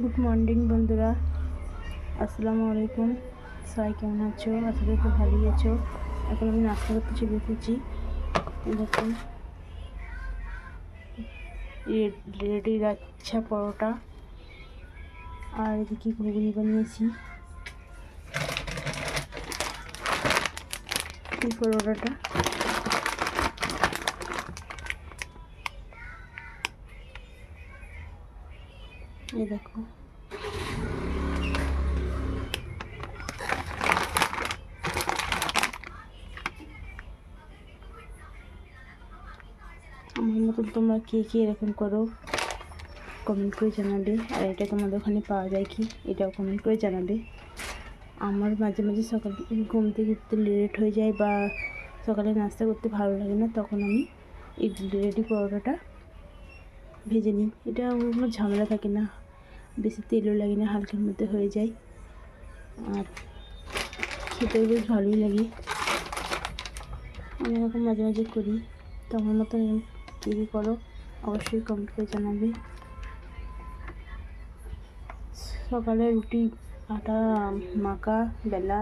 Good morning বন্ধুরা, আসসালামু আলাইকুম। সবাই কেমন আছো? আশা করি খুব ভালোই আছো। এখন আমি নাস্তা করতে চলে এসেছি। দেখুন রেডি লাচ্ছা পরোটা, আর এদিকে ঘুগনি বানিয়েছি। এই পরোটাটা এই দেখো, আমার মতন তোমরা কে কে এরকম করো কমেন্ট করে জানাবে। আর এটা তোমাদের ওখানে পাওয়া যায় কি, এটাও কমেন্ট করে জানাবে। আমার মাঝে মাঝে সকাল ঘুম থেকে উঠতে লেট হয়ে যায় বা সকালে নাস্তা করতে ভালো লাগে না, তখন আমি এই রেডি পরোটাটা ভেজে নিই। এটা কোনো ঝামেলা থাকে না, বেশি তেলও লাগে না, হালকার মধ্যে হয়ে যায়, আর খেতেও বেশ ভালোই লাগে। আমি এরকম মাঝে মাঝে করি। তো আমার মতন কী কী করো অবশ্যই কমেন্ট করে জানাবে। সকালে রুটি আটা মাখা বেলা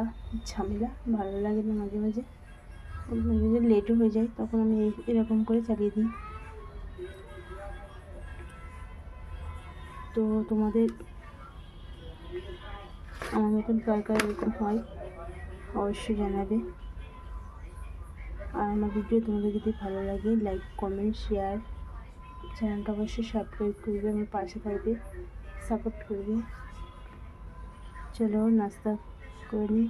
ঝামেলা ভালো লাগে না, মাঝে মাঝে লেটও হয়ে যায়, তখন আমি এরকম করে চালিয়ে দিই। তো তোমাদের আমার মতন কার কার এরকম হয় অবশ্যই জানাবে। আর আমার ভিডিও তোমাদের যদি ভালো লাগে লাইক কমেন্ট শেয়ার, চ্যানেলটা অবশ্যই সাবস্ক্রাইব করবে, আমার পাশে থাকবে, সাপোর্ট করবে। চলো নাস্তা করে নিই।